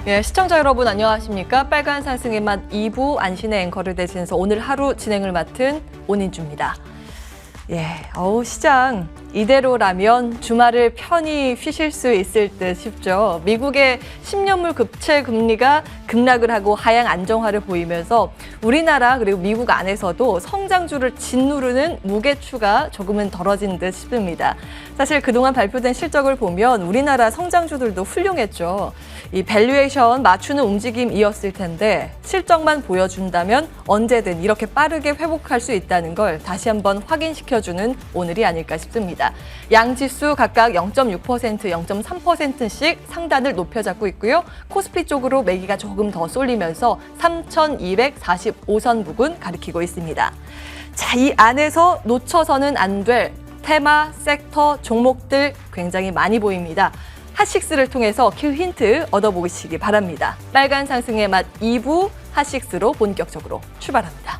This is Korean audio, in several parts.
예, 시청자 여러분 안녕하십니까? 빨간 상승의 맛 2부 안신의 앵커를 대신해서 오늘 하루 진행을 맡은 온인주입니다. 시장 이대로라면 주말을 편히 쉬실 수 있을 듯 싶죠. 미국의 10년물 국채 금리가 급락을 하고 하향 안정화를 보이면서 우리나라 그리고 미국 안에서도 성장주를 짓누르는 무게추가 조금은 덜어진 듯 싶습니다. 사실 그동안 발표된 실적을 보면 우리나라 성장주들도 훌륭했죠. 이 밸류에이션 맞추는 움직임이었을 텐데 실적만 보여준다면 언제든 이렇게 빠르게 회복할 수 있다는 걸 다시 한번 확인시켜주는 오늘이 아닐까 싶습니다. 양지수 각각 0.6%, 0.3%씩 상단을 높여 잡고 있고요. 코스피 쪽으로 매기가 조금 더 쏠리면서 3,245선 부근 가리키고 있습니다. 자, 이 안에서 놓쳐서는 안 될 테마, 섹터, 종목들 굉장히 많이 보입니다. 핫식스를 통해서 그 힌트 얻어보시기 바랍니다. 빨간 상승의 맛 2부 핫식스로 본격적으로 출발합니다.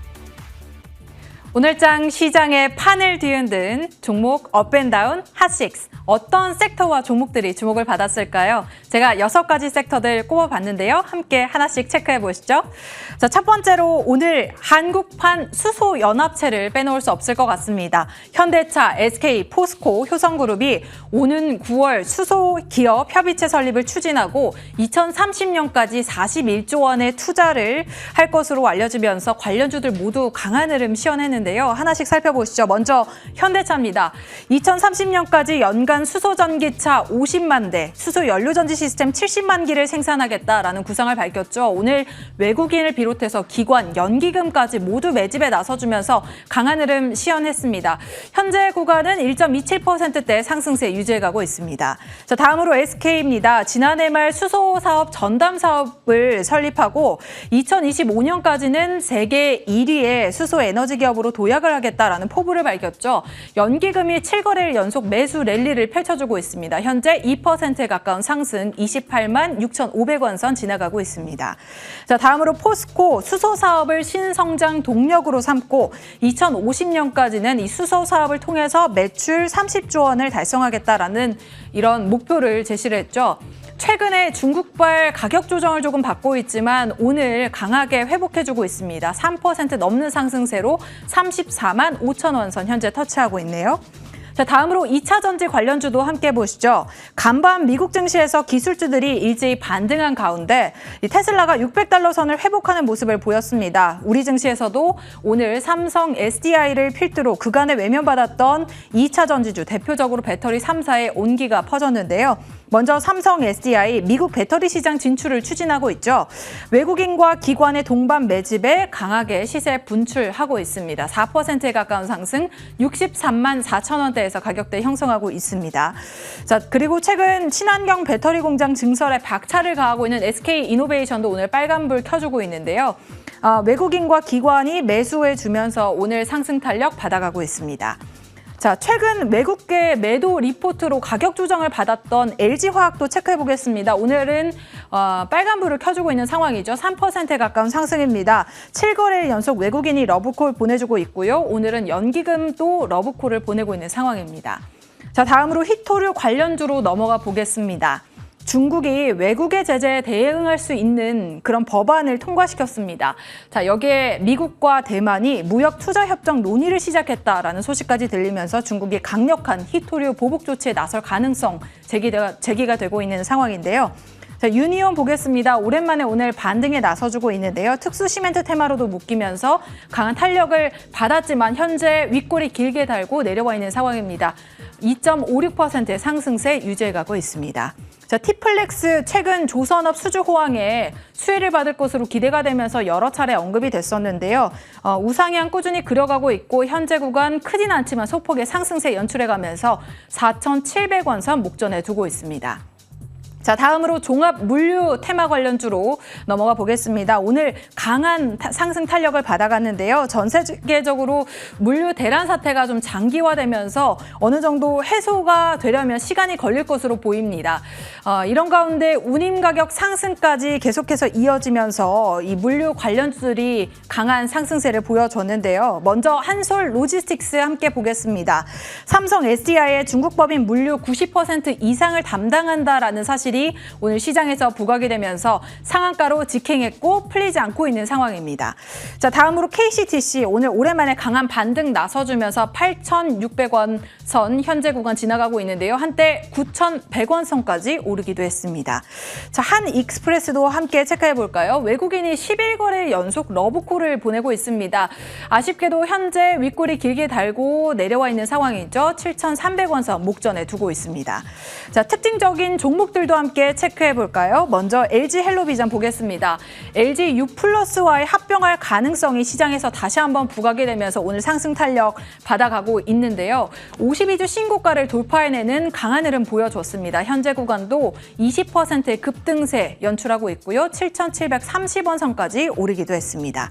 오늘장 시장의 판을 뒤흔든 종목 업앤다운 핫식스. 어떤 섹터와 종목들이 주목을 받았을까요? 제가 6가지 섹터들 꼽아봤는데요. 함께 하나씩 체크해 보시죠. 자, 첫 번째로 오늘 한국판 수소연합체를 빼놓을 수 없을 것 같습니다. 현대차, SK, 포스코, 효성그룹이 오는 9월 수소기업 협의체 설립을 추진하고 2030년까지 41조 원의 투자를 할 것으로 알려지면서 관련주들 모두 강한 흐름 시연했는데요. 하나씩 살펴보시죠. 먼저 현대차입니다. 2030년까지 연간 수소전기차 50만 대, 수소연료전지 시스템 70만 기를 생산하겠다라는 구상을 밝혔죠. 오늘 외국인을 비롯해서 기관, 연기금까지 모두 매집에 나서주면서 강한 흐름 시연했습니다. 현재 구간은 1.27%대 상승세 유지해가고 있습니다. 자, 다음으로 SK입니다. 지난해 말 수소사업 전담 사업을 설립하고 2025년까지는 세계 1위의 수소에너지 기업으로 도약을 하겠다라는 포부를 밝혔죠. 연기금이 7거래일 연속 매수 랠리를 펼쳐주고 있습니다. 현재 2%에 가까운 상승 28만 6,500원 선 지나가고 있습니다. 자, 다음으로 포스코 수소 사업을 신성장 동력으로 삼고 2050년까지는 이 수소 사업을 통해서 매출 30조 원을 달성하겠다라는 이런 목표를 제시를 했죠. 최근에 중국발 가격 조정을 조금 받고 있지만 오늘 강하게 회복해주고 있습니다. 3% 넘는 상승세로 34만 5천 원 선 현재 터치하고 있네요. 자, 다음으로 2차 전지 관련주도 함께 보시죠. 간밤 미국 증시에서 기술주들이 일제히 반등한 가운데 이 테슬라가 600달러 선을 회복하는 모습을 보였습니다. 우리 증시에서도 오늘 삼성 SDI를 필두로 그간에 외면받았던 2차 전지주 대표적으로 배터리 3사의 온기가 퍼졌는데요. 먼저 삼성 SDI 미국 배터리 시장 진출을 추진하고 있죠. 외국인과 기관의 동반 매집에 강하게 시세 분출하고 있습니다. 4%에 가까운 상승 63만 4천 원대에서 가격대 형성하고 있습니다. 자, 그리고 최근 친환경 배터리 공장 증설에 박차를 가하고 있는 SK이노베이션도 오늘 빨간불 켜주고 있는데요. 외국인과 기관이 매수해주면서 오늘 상승 탄력 받아가고 있습니다. 자, 최근 외국계 매도 리포트로 가격 조정을 받았던 LG화학도 체크해 보겠습니다. 오늘은 빨간불을 켜주고 있는 상황이죠. 3%에 가까운 상승입니다. 7거래일 연속 외국인이 러브콜 보내주고 있고요. 오늘은 연기금도 러브콜을 보내고 있는 상황입니다. 자, 다음으로 히토류 관련주로 넘어가 보겠습니다. 중국이 외국의 제재에 대응할 수 있는 그런 법안을 통과시켰습니다. 자, 여기에 미국과 대만이 무역 투자 협정 논의를 시작했다라는 소식까지 들리면서 중국이 강력한 히토류 보복 조치에 나설 가능성 제기가 되고 있는 상황인데요. 자, 유니온 보겠습니다. 오랜만에 오늘 반등에 나서주고 있는데요. 특수 시멘트 테마로도 묶이면서 강한 탄력을 받았지만 현재 윗골이 길게 달고 내려와 있는 상황입니다. 2.56%의 상승세 유지해가고 있습니다. 자, 티플렉스 최근 조선업 수주 호황에 수혜를 받을 것으로 기대가 되면서 여러 차례 언급이 됐었는데요. 우상향 꾸준히 그려가고 있고 현재 구간 크진 않지만 소폭의 상승세 연출해가면서 4,700원 선 목전에 두고 있습니다. 자, 다음으로 종합 물류 테마 관련주로 넘어가 보겠습니다. 오늘 강한 상승 탄력을 받아갔는데요. 전 세계적으로 물류 대란 사태가 좀 장기화되면서 어느 정도 해소가 되려면 시간이 걸릴 것으로 보입니다. 이런 가운데 운임 가격 상승까지 계속해서 이어지면서 이 물류 관련주들이 강한 상승세를 보여줬는데요. 먼저 한솔 로지스틱스 함께 보겠습니다. 삼성 SDI의 중국 법인 물류 90% 이상을 담당한다라는 사실이 종목들이 오늘 시장에서 부각이 되면서 상한가로 직행했고 풀리지 않고 있는 상황입니다. 자, 다음으로 KCTC 오늘 오랜만에 강한 반등 나서주면서 8,600원 선 현재 구간 지나가고 있는데요. 한때 9,100원 선까지 오르기도 했습니다. 자, 한익스프레스도 함께 체크해 볼까요? 외국인이 11거래 연속 러브콜을 보내고 있습니다. 아쉽게도 현재 윗골이 길게 달고 내려와 있는 상황이죠. 7,300원 선 목전에 두고 있습니다. 자, 특징적인 종목들도 함께 체크해 볼까요? 먼저 LG 헬로비전 보겠습니다. LG U+와의 합병할 가능성이 시장에서 다시 한번 부각이 되면서 오늘 상승 탄력 받아가고 있는데요. 52주 신고가를 돌파해내는 강한 흐름 보여줬습니다. 현재 구간도 20%의 급등세 연출하고 있고요. 7,730원 선까지 오르기도 했습니다.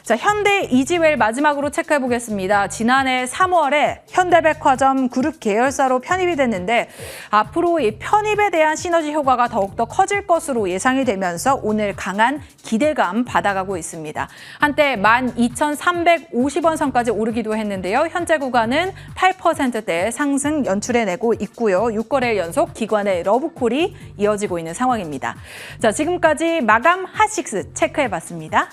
자, 현대 이지웰 마지막으로 체크해 보겠습니다. 지난해 3월에 현대백화점 그룹 계열사로 편입이 됐는데 앞으로 이 편입에 대한 시너지 효과가 더욱더 커질 것으로 예상이 되면서 오늘 강한 기대감 받아가고 있습니다. 한때 12,350원 선까지 오르기도 했는데요. 현재 구간은 8%대 상승 연출해내고 있고요. 6거래 연속 기관의 러브콜이 이어지고 있는 상황입니다. 자, 지금까지 마감 핫식스 체크해봤습니다.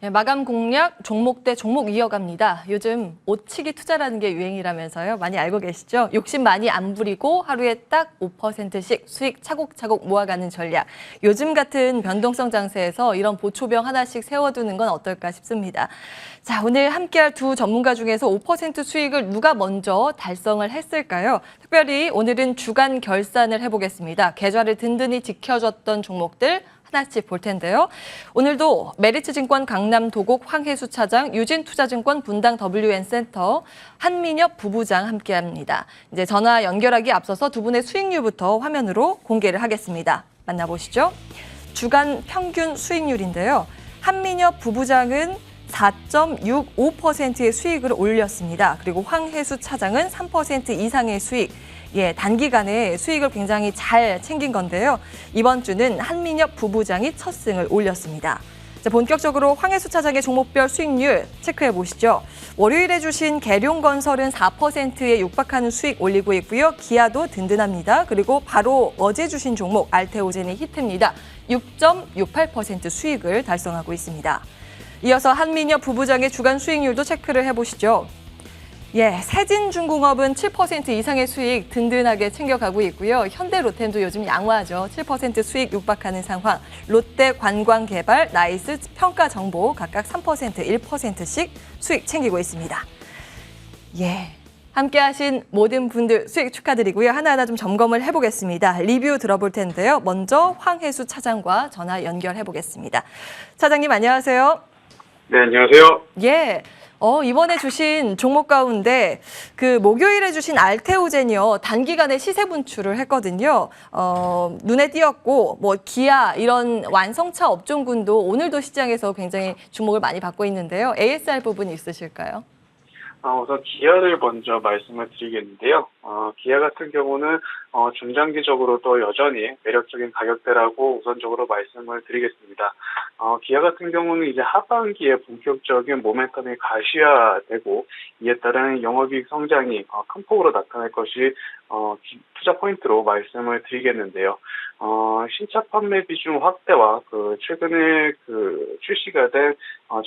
네, 마감 공략 종목 대 종목 이어갑니다. 요즘 오치기 투자라는 게 유행이라면서요. 많이 알고 계시죠? 욕심 많이 안 부리고 하루에 딱 5%씩 수익 차곡차곡 모아가는 전략. 요즘 같은 변동성 장세에서 이런 보초병 하나씩 세워두는 건 어떨까 싶습니다. 자, 오늘 함께할 두 전문가 중에서 5% 수익을 누가 먼저 달성을 했을까요? 특별히 오늘은 주간 결산을 해보겠습니다. 계좌를 든든히 지켜줬던 종목들 하나씩 볼 텐데요. 오늘도 메리츠증권 강남 도곡 황혜수 차장, 유진투자증권 분당 WN센터 한민엽 부부장 함께합니다. 이제 전화 연결하기 앞서서 두 분의 수익률부터 화면으로 공개를 하겠습니다. 만나보시죠. 주간 평균 수익률인데요. 한민엽 부부장은 4.65%의 수익을 올렸습니다. 그리고 황혜수 차장은 3% 이상의 수익. 단기간에 수익을 굉장히 잘 챙긴 건데요. 이번 주는 한민엽 부부장이 첫 승을 올렸습니다. 자, 본격적으로 황혜수 차장의 종목별 수익률 체크해 보시죠. 월요일에 주신 계룡건설은 4%에 육박하는 수익 올리고 있고요. 기아도 든든합니다. 그리고 바로 어제 주신 종목 알테오젠이 히트입니다. 6.68% 수익을 달성하고 있습니다. 이어서 한민엽 부부장의 주간 수익률도 체크를 해보시죠. 세진중공업은 7% 이상의 수익 든든하게 챙겨가고 있고요. 현대로템도 요즘 양호하죠. 7% 수익 육박하는 상황. 롯데관광개발, 나이스 평가정보 각각 3%, 1%씩 수익 챙기고 있습니다. 함께하신 모든 분들 수익 축하드리고요. 하나하나 좀 점검을 해보겠습니다. 리뷰 들어볼 텐데요. 먼저 황혜수 차장과 전화 연결해보겠습니다. 차장님 안녕하세요. 네, 안녕하세요. 이번에 주신 종목 가운데 그 목요일에 주신 알테오젠이요. 단기간에 시세 분출을 했거든요. 눈에 띄었고 기아 이런 완성차 업종군도 오늘도 시장에서 굉장히 주목을 많이 받고 있는데요. ASR 부분이 있으실까요? 우선 기아를 먼저 말씀을 드리겠는데요. 기아 같은 경우는 중장기적으로도 여전히 매력적인 가격대라고 우선적으로 말씀을 드리겠습니다. 기아 같은 경우는 이제 하반기에 본격적인 모멘텀이 가시화되고 이에 따른 영업이익 성장이 큰 폭으로 나타날 것이 투자 포인트로 말씀을 드리겠는데요. 신차 판매 비중 확대와 최근에 출시가 된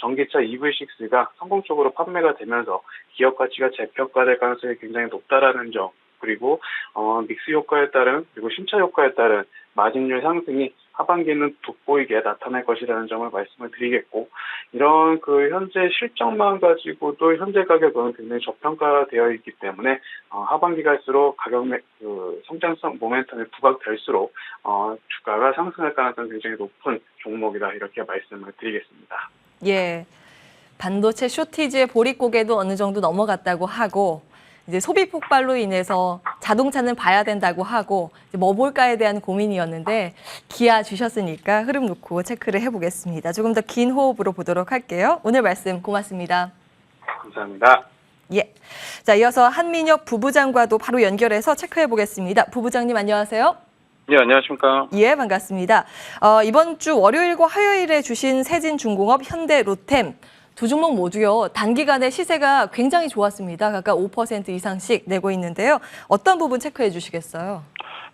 전기차 EV6가 성공적으로 판매가 되면서 기업 가치가 재평가될 가능성이 굉장히 높다라는 점, 그리고 믹스 효과에 따른 그리고 신차 효과에 따른 마진율 상승이 하반기에는 돋보이게 나타날 것이라는 점을 말씀을 드리겠고, 이런 현재 실적만 가지고도 현재 가격은 굉장히 저평가되어 있기 때문에 하반기 갈수록 가격 성장성 모멘텀이 부각될수록 주가가 상승할 가능성이 굉장히 높은 종목이다, 이렇게 말씀을 드리겠습니다. 반도체 쇼티지의 보릿고개도 어느 정도 넘어갔다고 하고, 이제 소비 폭발로 인해서 자동차는 봐야 된다고 하고 뭐 볼까에 대한 고민이었는데 기아 주셨으니까 흐름 놓고 체크를 해보겠습니다. 조금 더 긴 호흡으로 보도록 할게요. 오늘 말씀 고맙습니다. 감사합니다. 자, 이어서 한민엽 부부장과도 바로 연결해서 체크해 보겠습니다. 부부장님 안녕하세요. 네, 안녕하십니까. 예, 반갑습니다. 이번 주 월요일과 화요일에 주신 세진중공업, 현대로템 두 종목 모두요. 단기간에 시세가 굉장히 좋았습니다. 각각 5% 이상씩 내고 있는데요. 어떤 부분 체크해 주시겠어요?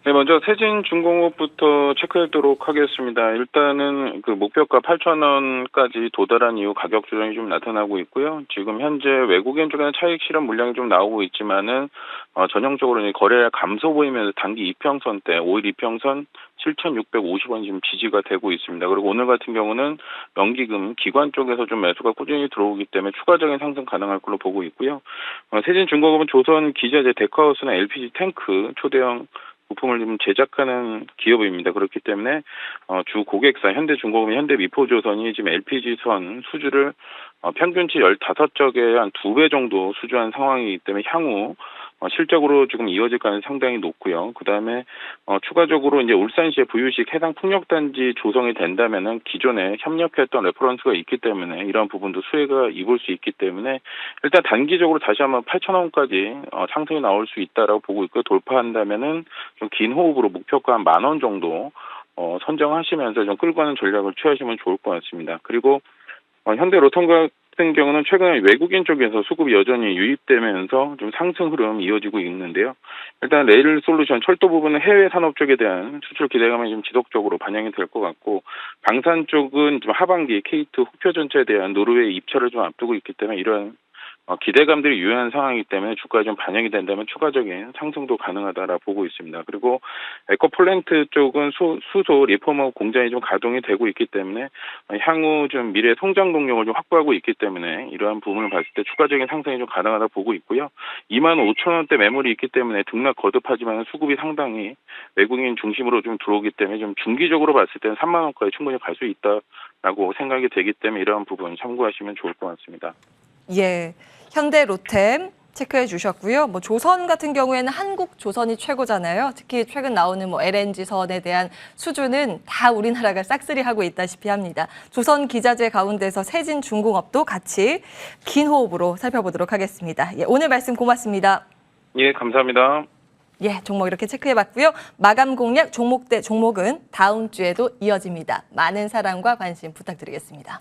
네, 먼저 세진중공업부터 체크하도록 하겠습니다. 일단은 그 목표가 8,000원까지 도달한 이후 가격 조정이 좀 나타나고 있고요. 지금 현재 외국인 쪽에는 차익 실현 물량이 좀 나오고 있지만은 전형적으로 이제 거래량 감소 보이면서 단기 이평선대 5일 이평선 7,650원 지금 지지가 되고 있습니다. 그리고 오늘 같은 경우는 연기금 기관 쪽에서 좀 매수가 꾸준히 들어오기 때문에 추가적인 상승 가능할 걸로 보고 있고요. 세진중공업은 조선 기자재 데크하우스나 LPG 탱크 초대형 부품을 좀 제작하는 기업입니다. 그렇기 때문에 주 고객사 현대중공업, 현대미포조선이 지금 LPG선 수주를 평균치 15척에 한 2배 정도 수주한 상황이기 때문에 향후 실적으로 지금 이어질 가능성이 상당히 높고요. 그다음에 추가적으로 이제 울산시의 부유식 해상 풍력단지 조성이 된다면은 기존에 협력했던 레퍼런스가 있기 때문에 이런 부분도 수혜가 입을 수 있기 때문에 일단 단기적으로 다시 한번 8,000원까지 상승이 나올 수 있다라고 보고 있고 돌파한다면은 좀 긴 호흡으로 목표가 한 10,000원 정도 선정하시면서 좀 끌고 가는 전략을 취하시면 좋을 것 같습니다. 그리고 현대로템 같은 경우는 최근에 외국인 쪽에서 수급이 여전히 유입되면서 좀 상승 흐름 이어지고 있는데요. 일단 레일 솔루션 철도 부분은 해외 산업 쪽에 대한 수출 기대감이 좀 지속적으로 반영이 될 것 같고 방산 쪽은 좀 하반기 K2 흑표전차에 대한 노르웨이 입찰을 좀 앞두고 있기 때문에 이런 기대감들이 유효한 상황이기 때문에 주가에 좀 반영이 된다면 추가적인 상승도 가능하다라고 보고 있습니다. 그리고 에코플랜트 쪽은 수소 리포머 공장이 좀 가동이 되고 있기 때문에 향후 좀 미래 성장 동력을 좀 확보하고 있기 때문에 이러한 부분을 봤을 때 추가적인 상승이 좀 가능하다고 보고 있고요. 25,000원대 매물이 있기 때문에 등락 거듭하지만 수급이 상당히 외국인 중심으로 좀 들어오기 때문에 좀 중기적으로 봤을 때는 3만 원까지 충분히 갈 수 있다라고 생각이 되기 때문에 이러한 부분 참고하시면 좋을 것 같습니다. 예, 현대로템 체크해 주셨고요. 뭐 조선 같은 경우에는 한국 조선이 최고잖아요. 특히 최근 나오는 뭐 LNG선에 대한 수주는 다 우리나라가 싹쓸이하고 있다시피 합니다. 조선 기자재 가운데서 세진중공업도 같이 긴 호흡으로 살펴보도록 하겠습니다. 예, 오늘 말씀 고맙습니다. 예, 감사합니다. 예, 종목 이렇게 체크해봤고요. 마감 공략 종목 대 종목은 다음 주에도 이어집니다. 많은 사랑과 관심 부탁드리겠습니다.